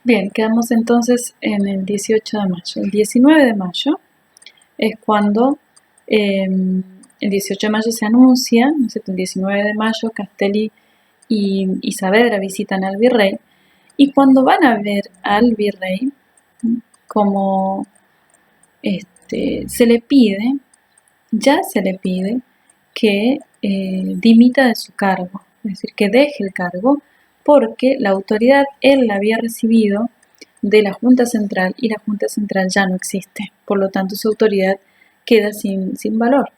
Bien, quedamos entonces en el 18 de mayo. El 19 de mayo es cuando el 18 de mayo se anuncia, ¿no es cierto? El 19 de mayo Castelli y Saavedra visitan al virrey, y cuando van a ver al virrey, como se le pide, ya se le pide que dimita de su cargo, es decir, que deje el cargo, porque la autoridad él la había recibido de la Junta Central y la Junta Central ya no existe, por lo tanto su autoridad queda sin valor.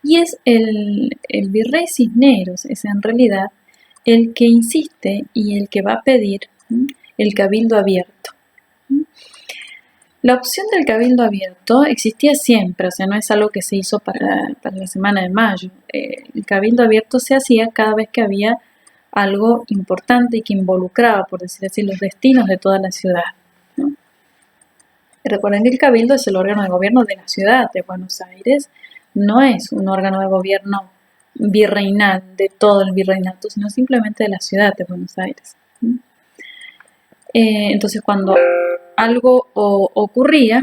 Y es el virrey Cisneros, es en realidad el que insiste y el que va a pedir el cabildo abierto. La opción del cabildo abierto existía siempre, o sea, no es algo que se hizo para la semana de mayo. El cabildo abierto se hacía cada vez que había algo importante y que involucraba, por decir así, los destinos de toda la ciudad, ¿no? Recuerden que el cabildo es el órgano de gobierno de la ciudad de Buenos Aires, no es un órgano de gobierno virreinal de todo el virreinato, sino simplemente de la ciudad de Buenos Aires. Entonces, cuando algo ocurría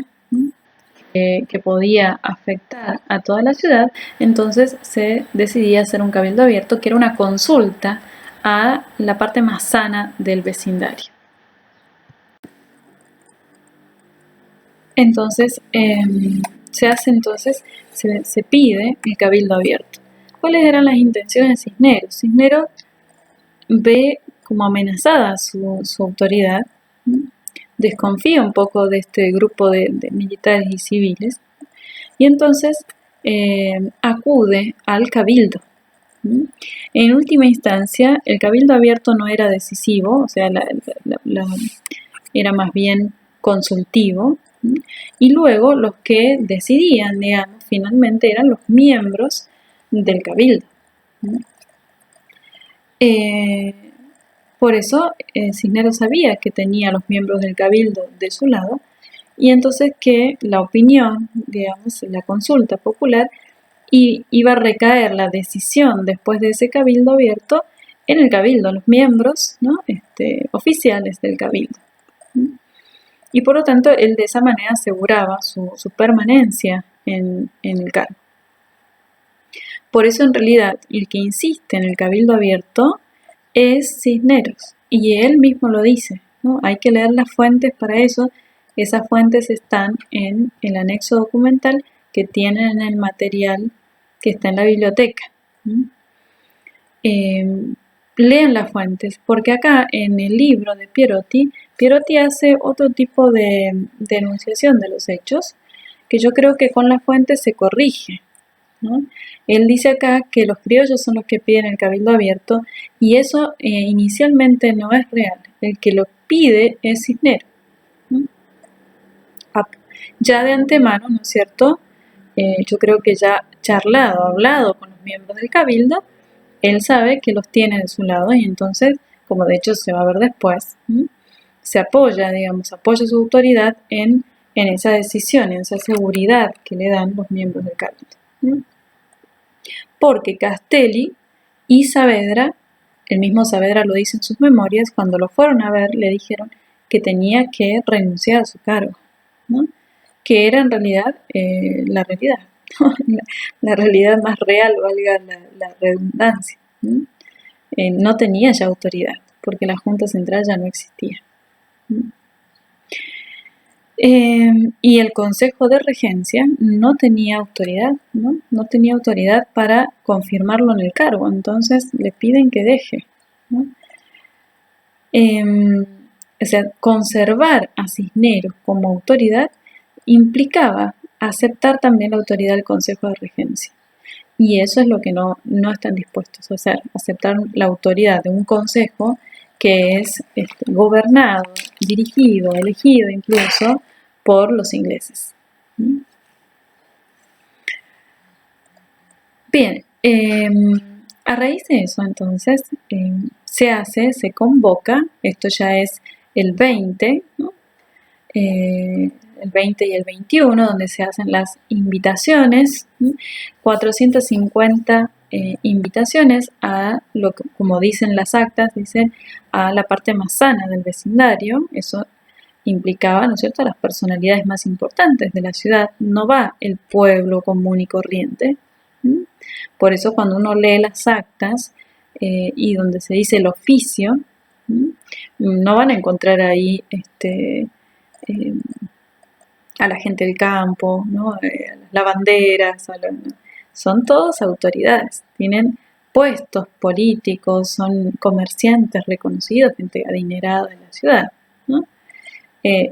que podía afectar a toda la ciudad, entonces se decidía hacer un cabildo abierto, que era una consulta a la parte más sana del vecindario. Entonces, se pide el cabildo abierto. ¿Cuáles eran las intenciones de Cisneros? Cisneros ve como amenazada su autoridad, desconfía un poco de este grupo de militares y civiles, y entonces acude al cabildo. En última instancia, el cabildo abierto no era decisivo, o sea, era más bien consultivo, y luego los que decidían, digamos, finalmente eran los miembros del cabildo. Por eso Cisneros sabía que tenía a los miembros del cabildo de su lado, y entonces que la opinión, digamos, la consulta popular, iba a recaer la decisión después de ese cabildo abierto en el cabildo, los miembros, ¿no? Oficiales del cabildo. Y por lo tanto, él de esa manera aseguraba su permanencia en el cargo. Por eso, en realidad, el que insiste en el cabildo abierto es Cisneros, y él mismo lo dice, ¿no? Hay que leer las fuentes para eso. Esas fuentes están en el anexo documental que tienen en el material que está en la biblioteca. Lean las fuentes, porque acá en el libro de Pierotti hace otro tipo de enunciación de los hechos, que yo creo que con las fuentes se corrige, ¿no? Él dice acá que los criollos son los que piden el cabildo abierto, y eso inicialmente no es real. El que lo pide es Cisneros. Ya de antemano, ¿no es cierto? Yo creo que ya hablado con los miembros del cabildo, él sabe que los tiene de su lado, y entonces, como de hecho se va a ver después, se apoya su autoridad en esa decisión, en esa seguridad que le dan los miembros del cabildo. Porque Castelli y Saavedra, el mismo Saavedra lo dice en sus memorias, cuando lo fueron a ver le dijeron que tenía que renunciar a su cargo, ¿no? Que era en realidad la realidad, la realidad más real, valga la redundancia. No tenía ya autoridad, porque la Junta Central ya no existía. Y el Consejo de Regencia no tenía autoridad, no tenía autoridad para confirmarlo en el cargo, entonces le piden que deje, ¿no? O sea, conservar a Cisneros como autoridad implicaba aceptar también la autoridad del Consejo de Regencia. Y eso es lo que no están dispuestos a hacer, aceptar la autoridad de un consejo que es gobernado, dirigido, elegido incluso por los ingleses. Bien, a raíz de eso entonces se convoca, esto ya es el 20, ¿no? El 20 y el 21, donde se hacen las invitaciones, 450 invitaciones a lo que, como dicen las actas, dicen a la parte más sana del vecindario. Eso implicaba, ¿no es cierto?, a las personalidades más importantes de la ciudad. No va el pueblo común y corriente. Por eso cuando uno lee las actas y donde se dice el oficio, no van a encontrar ahí a la gente del campo, ¿no? A las lavanderas, son todas autoridades, tienen puestos políticos, son comerciantes reconocidos, gente adinerada de la ciudad, ¿no?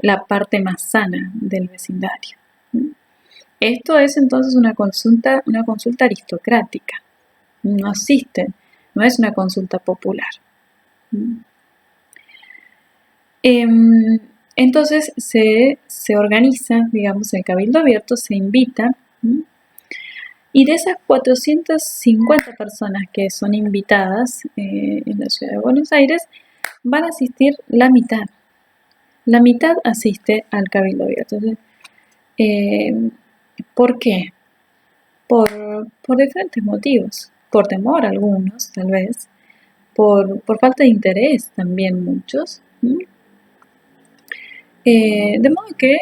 La parte más sana del vecindario. Esto es entonces una consulta aristocrática, no existe, no es una consulta popular. Entonces se organiza, digamos, el cabildo abierto, se invita, y de esas 450 personas que son invitadas en la ciudad de Buenos Aires, van a asistir la mitad. La mitad asiste al cabildo abierto. ¿Por qué? Por diferentes motivos. Por temor algunos, tal vez. Por falta de interés también muchos. De modo que,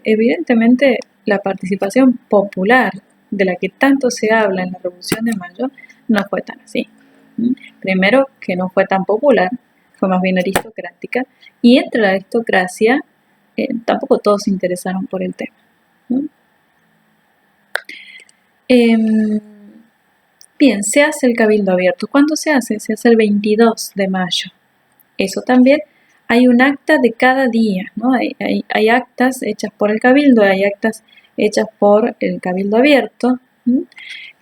evidentemente, la participación popular de la que tanto se habla en la Revolución de Mayo no fue tan así. Primero, que no fue tan popular, fue más bien aristocrática, y entre la aristocracia tampoco todos se interesaron por el tema. Bien, se hace el cabildo abierto. ¿Cuándo se hace? Se hace el 22 de mayo. Eso también. Hay un acta de cada día, ¿no? Hay actas hechas por el cabildo, hay actas hechas por el cabildo abierto.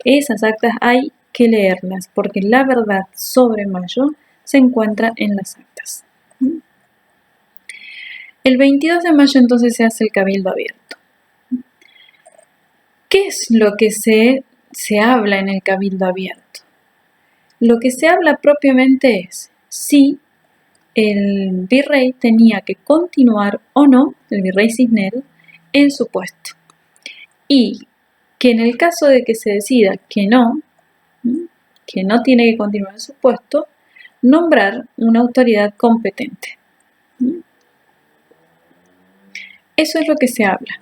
Esas actas hay que leerlas porque la verdad sobre Mayo se encuentra en las actas. El 22 de mayo entonces se hace el cabildo abierto. ¿Qué es lo que se habla en el cabildo abierto? Lo que se habla propiamente es si el virrey tenía que continuar o no, el virrey Cisneros, en su puesto. Y que en el caso de que se decida que no tiene que continuar en su puesto, nombrar una autoridad competente. Eso es lo que se habla.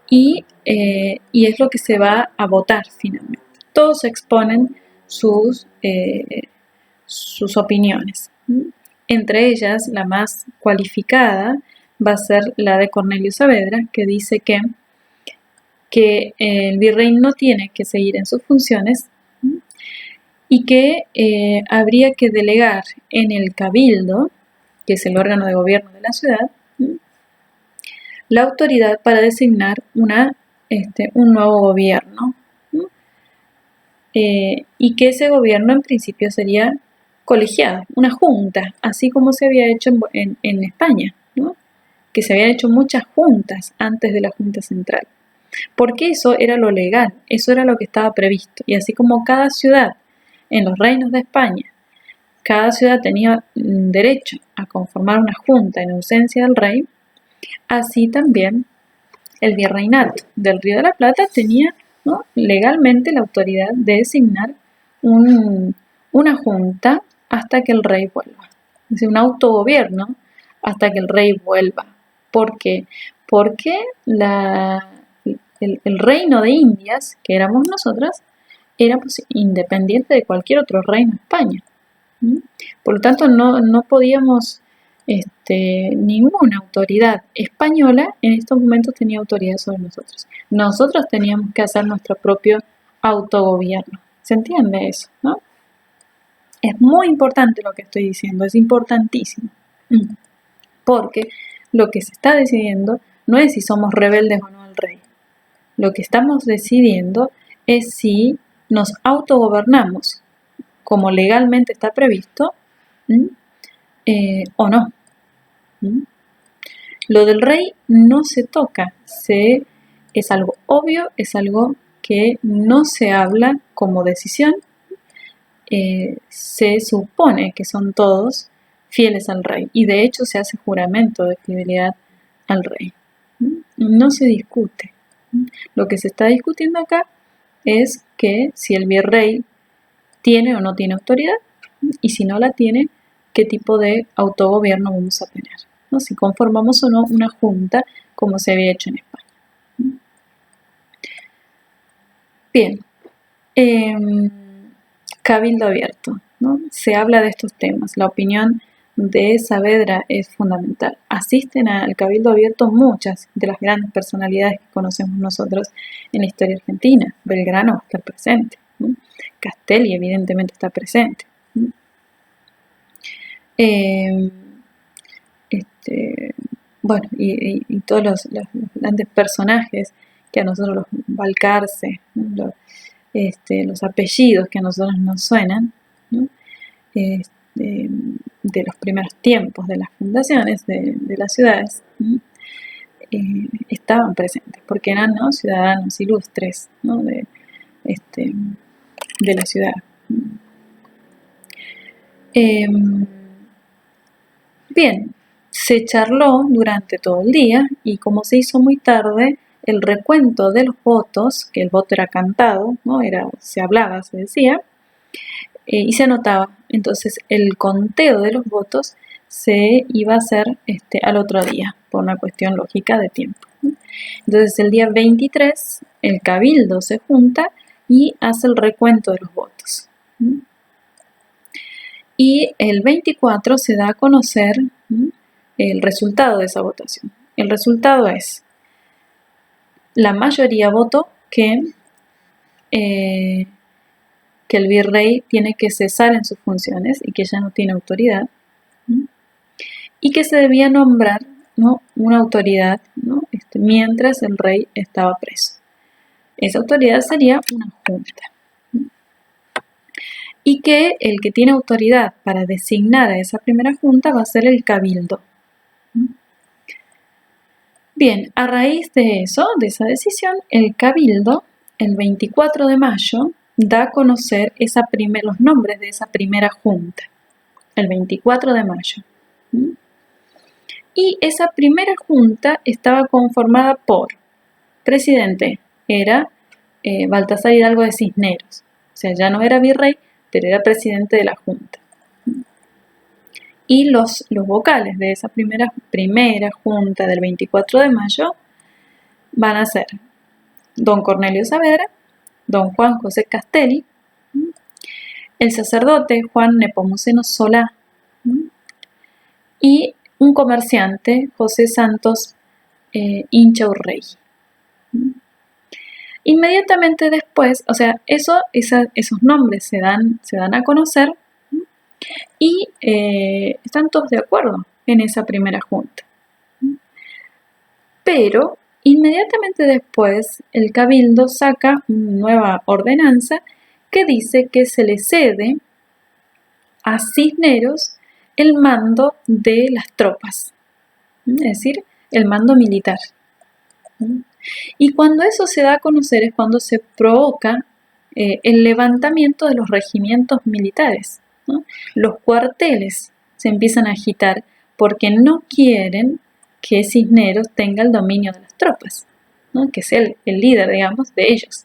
Y es lo que se va a votar finalmente. Todos exponen sus opiniones. Entre ellas, la más cualificada va a ser la de Cornelio Saavedra, que dice que el virrey no tiene que seguir en sus funciones y que habría que delegar en el cabildo, que es el órgano de gobierno de la ciudad, la autoridad para designar un nuevo gobierno, y que ese gobierno en principio sería colegiado, una junta, así como se había hecho en España, ¿no? Que se habían hecho muchas juntas antes de la Junta Central, porque eso era lo legal, eso era lo que estaba previsto, y así como cada ciudad en los reinos de España, cada ciudad tenía derecho a conformar una junta en ausencia del rey, así también el virreinato del Río de la Plata tenía, ¿no?, legalmente la autoridad de designar una junta hasta que el rey vuelva. Es decir, un autogobierno hasta que el rey vuelva. ¿Por qué? Porque el reino de Indias, que éramos nosotras, era pues independiente de cualquier otro reino de España. Por lo tanto, no podíamos, ninguna autoridad española en estos momentos tenía autoridad sobre nosotros. Nosotros teníamos que hacer nuestro propio autogobierno. ¿Se entiende eso, no? Es muy importante lo que estoy diciendo, es importantísimo. Porque lo que se está decidiendo no es si somos rebeldes o no al rey. Lo que estamos decidiendo es si nos autogobernamos como legalmente está previsto o no. Lo del rey no se toca, es algo obvio, es algo que no se habla como decisión. Se supone que son todos fieles al rey y de hecho se hace juramento de fidelidad al rey. No se discute. Lo que se está discutiendo acá es que si el virrey tiene o no tiene autoridad, y si no la tiene, qué tipo de autogobierno vamos a tener, ¿no? Si conformamos o no una junta como se había hecho en España. Bien, cabildo abierto, ¿no? Se habla de estos temas, la opinión de Saavedra es fundamental. Asisten al cabildo abierto muchas de las grandes personalidades que conocemos nosotros en la historia argentina. Belgrano está presente, ¿no? Castelli evidentemente está presente, ¿no? Bueno, y todos los grandes personajes que a nosotros, los Balcarce, ¿no? Los apellidos que a nosotros nos suenan, ¿no? De los primeros tiempos de las fundaciones de las ciudades, ¿no? Estaban presentes, porque eran, ¿no?, ciudadanos ilustres, ¿no?, de la ciudad. Bien, se charló durante todo el día y como se hizo muy tarde, el recuento de los votos, que el voto era cantado, ¿no?, se hablaba, se decía, y se anotaba. Entonces el conteo de los votos se iba a hacer al otro día, por una cuestión lógica de tiempo. Entonces el día 23 el cabildo se junta y hace el recuento de los votos. Y el 24 se da a conocer el resultado de esa votación. El resultado es: la mayoría votó que el virrey tiene que cesar en sus funciones y que ya no tiene autoridad, y que se debía nombrar, ¿no?, una autoridad, ¿no?, mientras el rey estaba preso. Esa autoridad sería una junta. Y que el que tiene autoridad para designar a esa primera junta va a ser el cabildo. Bien, a raíz de eso, de esa decisión, el cabildo, el 24 de mayo, da a conocer los nombres de esa primera junta, el 24 de mayo. Y esa primera junta estaba conformada por presidente, era Baltasar Hidalgo de Cisneros, o sea, ya no era virrey, pero era presidente de la junta. Y los vocales de esa primera junta del 24 de mayo van a ser don Cornelio Saavedra, don Juan José Castelli, el sacerdote Juan Nepomuceno Solá y un comerciante, José Santos Inchaurrey. Inmediatamente después, o sea, esos nombres se dan a conocer y están todos de acuerdo en esa primera junta. Pero inmediatamente después el cabildo saca una nueva ordenanza que dice que se le cede a Cisneros el mando de las tropas, es decir, el mando militar. Y cuando eso se da a conocer es cuando se provoca el levantamiento de los regimientos militares, ¿no? Los cuarteles se empiezan a agitar porque no quieren que Cisneros tenga el dominio de las tropas, ¿no?, que sea el líder, digamos, de ellos.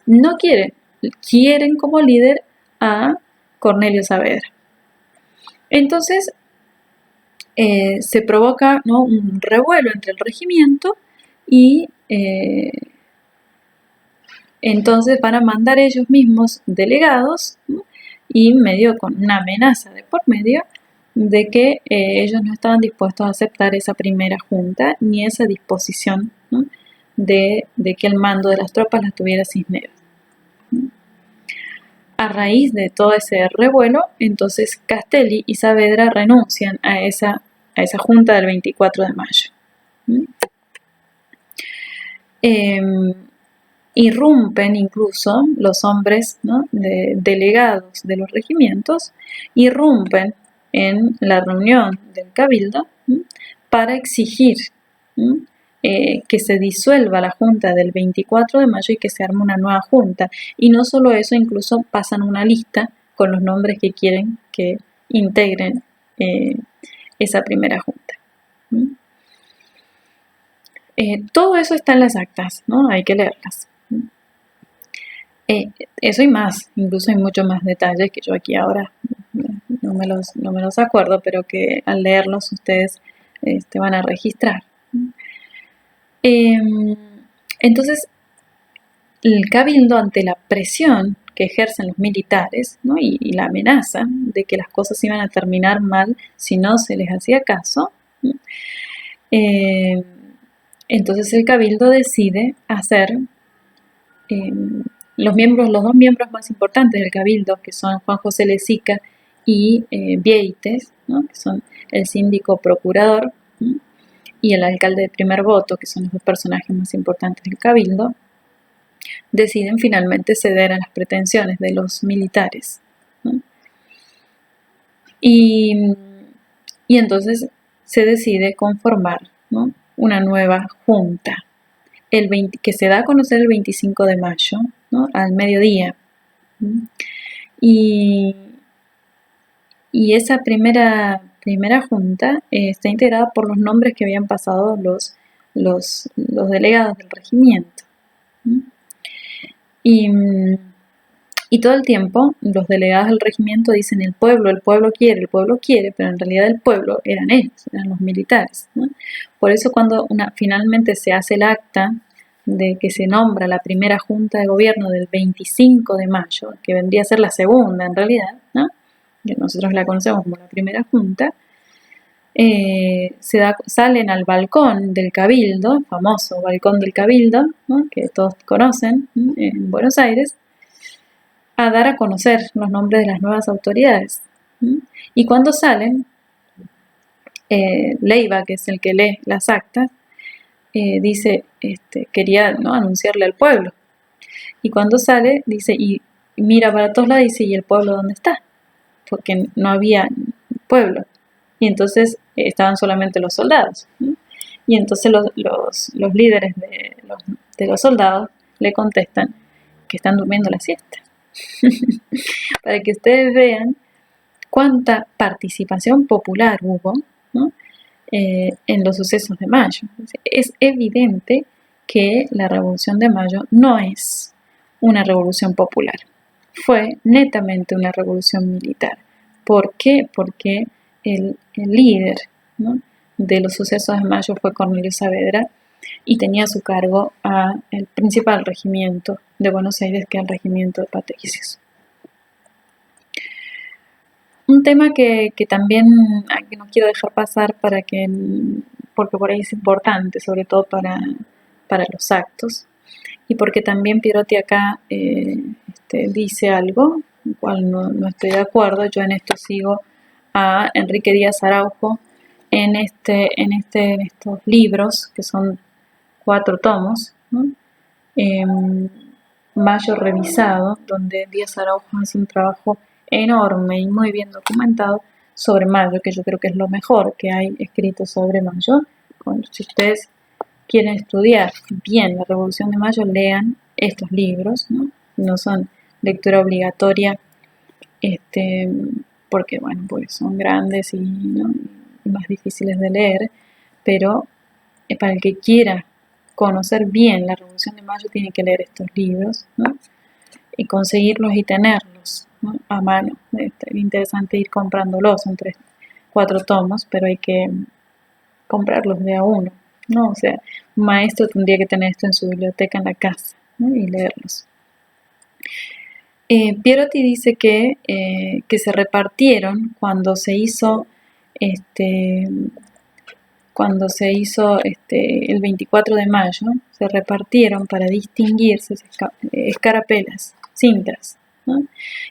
No quieren como líder a Cornelio Saavedra. Entonces se provoca, ¿no?, un revuelo entre el regimiento y entonces van a mandar ellos mismos delegados, ¿no?, y medio con una amenaza de por medio de que ellos no estaban dispuestos a aceptar esa primera junta ni esa disposición, ¿no?, de que el mando de las tropas las tuviera Cisneros. A raíz de todo ese revuelo, entonces Castelli y Saavedra renuncian a esa junta del 24 de mayo. Irrumpen incluso los hombres, ¿no?, delegados de los regimientos, irrumpen en la reunión del cabildo para exigir que se disuelva la junta del 24 de mayo y que se arme una nueva junta. Y no solo eso, incluso pasan una lista con los nombres que quieren que integren esa primera junta. Todo eso está en las actas, ¿no? Hay que leerlas. Eso y más, incluso hay muchos más detalles que yo aquí ahora no me los acuerdo, pero que al leerlos ustedes van a registrar. Entonces, el cabildo, ante la presión que ejercen los militares, ¿no? y la amenaza de que las cosas iban a terminar mal si no se les hacía caso, ¿no? Entonces el cabildo decide hacer los dos miembros más importantes del cabildo, que son Juan José Lezica y Vieites, ¿no? Que son el síndico procurador, ¿no? Y el alcalde de primer voto, que son los dos personajes más importantes del cabildo, deciden finalmente ceder a las pretensiones de los militares, ¿no? Y entonces se decide conformar, ¿no? Una nueva junta, que se da a conocer el 25 de mayo, ¿no? Al mediodía. Y esa primera junta está integrada por los nombres que habían pasado los delegados del regimiento. Y todo el tiempo los delegados del regimiento dicen el pueblo quiere, pero en realidad el pueblo eran ellos, eran los militares, ¿no? Por eso cuando finalmente se hace el acta de que se nombra la primera junta de gobierno del 25 de mayo, que vendría a ser la segunda en realidad, ¿no? Que nosotros la conocemos como la primera junta, salen al balcón del Cabildo, el famoso balcón del Cabildo, ¿no? Que todos conocen, ¿no? En Buenos Aires, a dar a conocer los nombres de las nuevas autoridades. Y cuando salen, Leiva, que es el que lee las actas, dice, quería, ¿no? anunciarle al pueblo. Y cuando sale, dice, y mira para todos lados y dice, ¿y el pueblo dónde está? Porque no había pueblo. Y entonces estaban solamente los soldados, ¿no? Y entonces los líderes de los soldados le contestan que están durmiendo la siesta. Para que ustedes vean cuánta participación popular hubo, ¿no? En los sucesos de mayo. Es evidente que la Revolución de Mayo no es una revolución popular, fue netamente una revolución militar. ¿Por qué? Porque el líder, ¿no? de los sucesos de mayo fue Cornelio Saavedra y tenía a su cargo el principal regimiento de Buenos Aires, que es el regimiento de patricios. Un tema que también que no quiero dejar pasar porque por ahí es importante, sobre todo para los actos, y porque también Pierotti acá dice algo, con cual no estoy de acuerdo. Yo en esto sigo a Enrique Díaz Araujo en estos libros, que son 4 tomos, ¿no? Mayo revisado, donde Díaz Araujo hace un trabajo enorme y muy bien documentado sobre Mayo, que yo creo que es lo mejor que hay escrito sobre Mayo. Si ustedes quieren estudiar bien la Revolución de Mayo, lean estos libros, ¿no? No son lectura obligatoria, porque bueno, pues son grandes ¿no? y más difíciles de leer, pero para el que quiera conocer bien la Revolución de Mayo tiene que leer estos libros, ¿no? Y conseguirlos y tenerlos, ¿no? a mano. Es interesante ir comprándolos, son 4 tomos, pero hay que comprarlos de a uno, ¿no? O sea, un maestro tendría que tener esto en su biblioteca en la casa, ¿no? y leerlos. Pierotti dice que se repartieron cuando se hizo el 24 de mayo, se repartieron para distinguirse escarapelas, cintas, ¿no?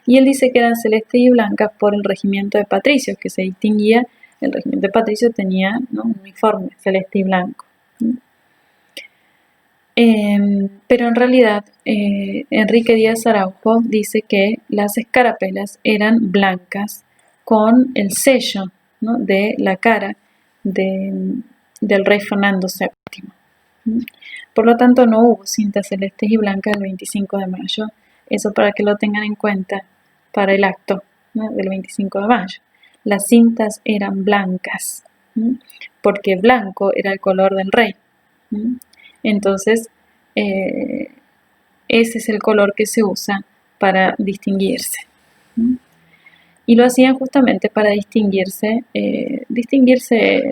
Y él dice que eran celeste y blancas por el regimiento de patricios, que se distinguía. El regimiento de patricios tenía, ¿no? un uniforme celeste y blanco, ¿no? Pero en realidad Enrique Díaz Araujo dice que las escarapelas eran blancas con el sello, ¿no? de la cara del rey Fernando VII. Por lo tanto, no hubo cintas celestes y blancas el 25 de mayo. Eso para que lo tengan en cuenta para el acto, ¿no? del 25 de mayo. Las cintas eran blancas, ¿no? porque blanco era el color del rey, ¿no? Entonces, ese es el color que se usa para distinguirse. Y lo hacían justamente para distinguirse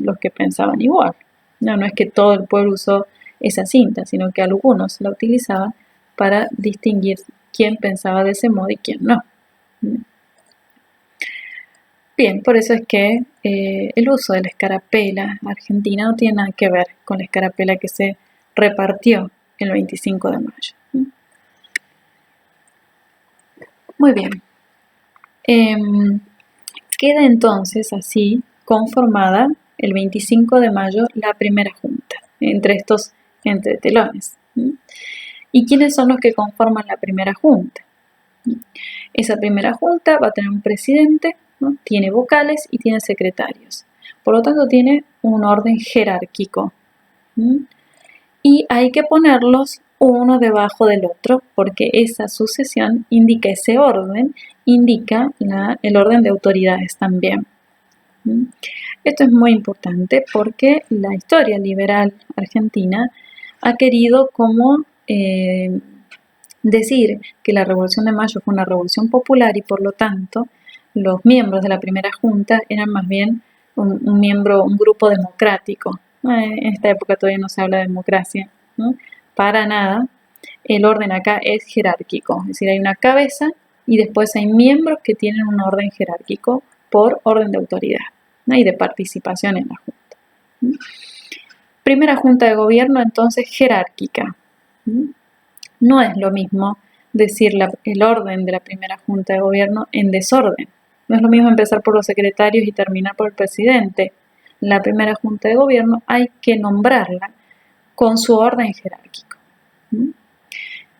los que pensaban igual. No es que todo el pueblo usó esa cinta, sino que algunos la utilizaban para distinguir quién pensaba de ese modo y quién no. Bien, por eso es que el uso de la escarapela argentina no tiene nada que ver con la escarapela que se repartió el 25 de mayo. Muy bien. Queda entonces así conformada el 25 de mayo la primera junta entre estos entretelones. ¿Y quiénes son los que conforman la primera junta? Esa primera junta va a tener un presidente, ¿no? Tiene vocales y tiene secretarios. Por lo tanto, tiene un orden jerárquico. Y hay que ponerlos uno debajo del otro porque esa sucesión indica ese orden, indica el orden de autoridades también. Esto es muy importante porque la historia liberal argentina ha querido como decir que la Revolución de Mayo fue una revolución popular y por lo tanto los miembros de la primera junta eran más bien un grupo democrático. En esta época todavía no se habla de democracia, ¿no? Para nada. El orden acá es jerárquico, es decir, hay una cabeza y después hay miembros que tienen un orden jerárquico por orden de autoridad, ¿no? Y de participación en la junta. Primera junta de gobierno entonces jerárquica. No es lo mismo decir el orden de la primera junta de gobierno en desorden. No es lo mismo empezar por los secretarios y terminar por el presidente. La primera junta de gobierno hay que nombrarla con su orden jerárquico.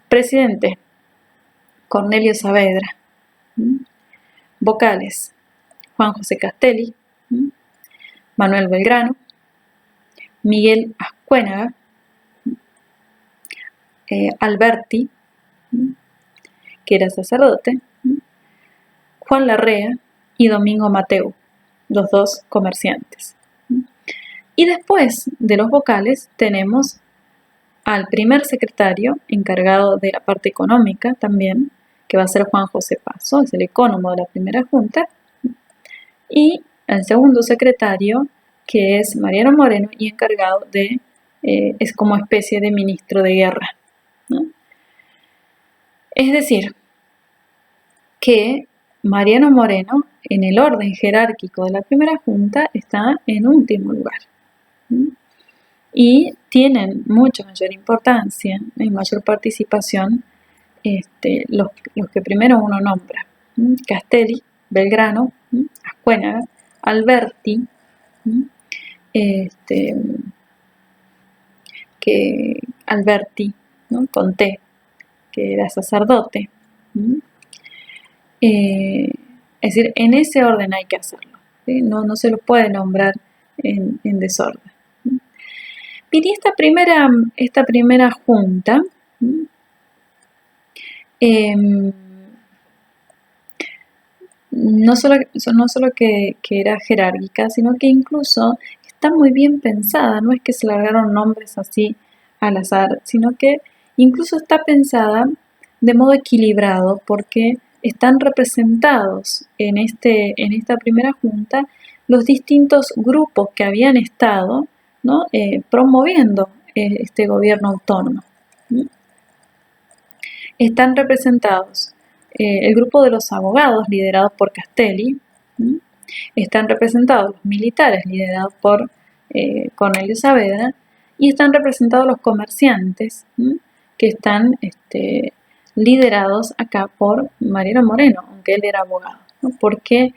Presidente, Cornelio Saavedra. Vocales, Juan José Castelli, Manuel Belgrano, Miguel Ascuénaga, Alberti, que era sacerdote, Juan Larrea y Domingo Mateu, los dos comerciantes. Y después de los vocales tenemos al primer secretario encargado de la parte económica también, que va a ser Juan José Paso, es el ecónomo de la primera junta, y al segundo secretario, que es Mariano Moreno, y encargado es como especie de ministro de guerra, ¿no? Es decir, que Mariano Moreno, en el orden jerárquico de la primera junta, está en último lugar. Y tienen mucha mayor importancia y mayor participación los que primero uno nombra. Castelli, Belgrano, Ascuénaga, Alberti, Alberti, ¿no? Conté, que era sacerdote. Es decir, en ese orden hay que hacerlo, ¿sí? No se los puede nombrar en desorden. Bien, y esta primera junta no solo que era jerárquica, sino que incluso está muy bien pensada. No es que se largaron nombres así al azar, sino que incluso está pensada de modo equilibrado porque están representados en esta primera junta los distintos grupos que habían estado, ¿no? Promoviendo este gobierno autónomo. Están representados el grupo de los abogados liderados por Castelli, están representados los militares liderados por Cornelio Saavedra y están representados los comerciantes que están liderados acá por Mariano Moreno, aunque él era abogado, ¿no? Porque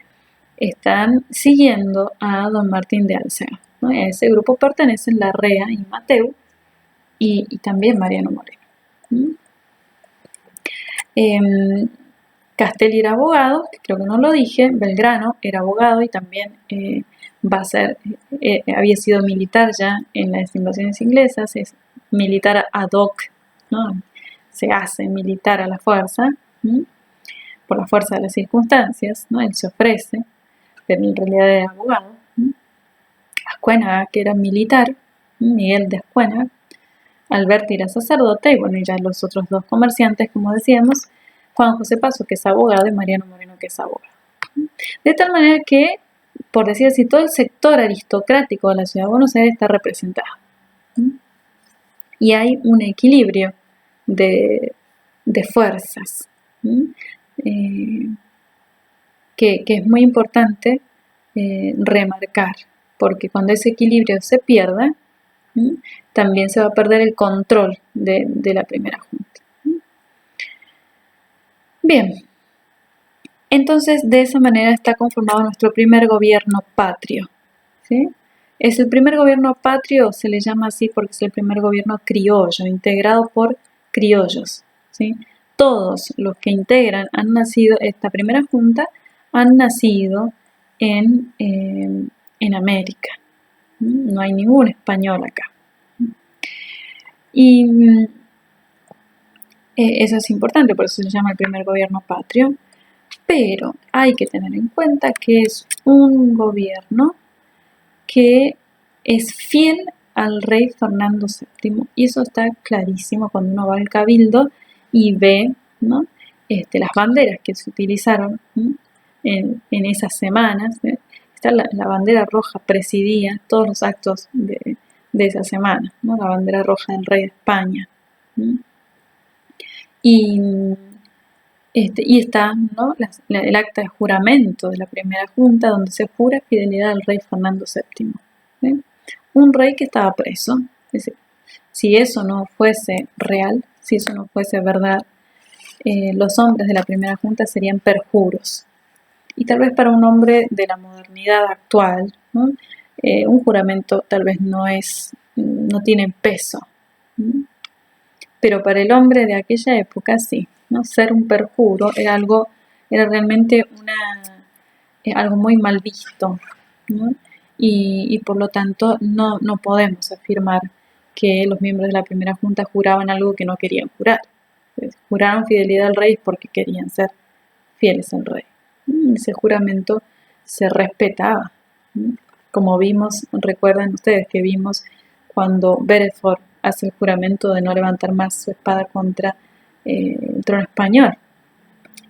están siguiendo a don Martín de Alcea, ¿no? A ese grupo pertenecen Larrea y Mateu y también Mariano Moreno. Castelli era abogado, creo que no lo dije. Belgrano era abogado y también había sido militar ya en las invasiones inglesas, es militar ad hoc, ¿no? Se hace militar a la fuerza, por la fuerza de las circunstancias, ¿no? Él se ofrece, pero en realidad era abogado. Ascuénaga, que era militar, Miguel de Ascuénaga, Alberti era sacerdote y bueno, y ya los otros dos comerciantes, como decíamos, Juan José Paso, que es abogado, y Mariano Moreno, que es abogado. De tal manera que, por decir así, todo el sector aristocrático de la ciudad de Buenos Aires está representado. Y hay un equilibrio de fuerzas, que es muy importante remarcar, porque cuando ese equilibrio se pierda, también se va a perder el control de la primera junta. Bien, entonces de esa manera está conformado nuestro primer gobierno patrio, ¿sí? Es el primer gobierno patrio, se le llama así porque es el primer gobierno criollo, integrado por criollos, ¿sí? Todos los que integran han nacido, esta primera junta, han nacido en América. No hay ningún español acá. Y eso es importante, por eso se llama el primer gobierno patrio. Pero hay que tener en cuenta que es un gobierno que es fiel al rey Fernando VII, y eso está clarísimo cuando uno va al Cabildo y ve, ¿no? Las banderas que se utilizaron en esas semanas. Está la bandera roja, presidía todos los actos de esa semana, ¿no? La bandera roja del rey de España. Y está, ¿no? el acta de juramento de la primera junta, donde se jura fidelidad al rey Fernando VII. ¿Sí? Un rey que estaba preso. Es decir, si eso no fuese real, si eso no fuese verdad, los hombres de la primera junta serían perjuros. Y tal vez para un hombre de la modernidad actual, ¿no? Un juramento tal vez no tiene peso. Pero para el hombre de aquella época sí, ¿no? Ser un perjuro era realmente algo muy mal visto, ¿no? Y por lo tanto no podemos afirmar que los miembros de la primera junta juraban algo que no querían jurar. Pues, juraron fidelidad al rey porque querían ser fieles al rey. Ese juramento se respetaba, como vimos, recuerdan ustedes que vimos cuando Beresford hace el juramento de no levantar más su espada contra el trono español,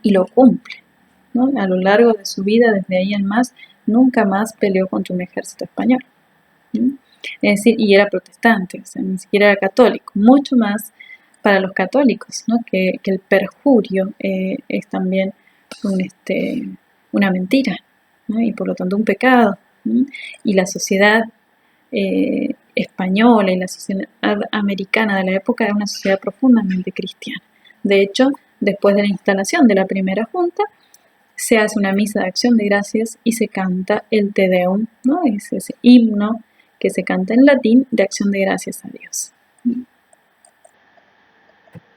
y lo cumple, ¿no? A lo largo de su vida, desde ahí en más, nunca más peleó contra un ejército español. Es decir, y era protestante, o sea, ni siquiera era católico, mucho más para los católicos, ¿no? que el perjurio es también una mentira, ¿no? Y por lo tanto un pecado, ¿no? Y la sociedad española y la sociedad americana de la época era una sociedad profundamente cristiana. De hecho, después de la instalación de la primera junta, se hace una misa de acción de gracias y se canta el Te Deum, ¿no? Es ese himno que se canta en latín de acción de gracias a Dios.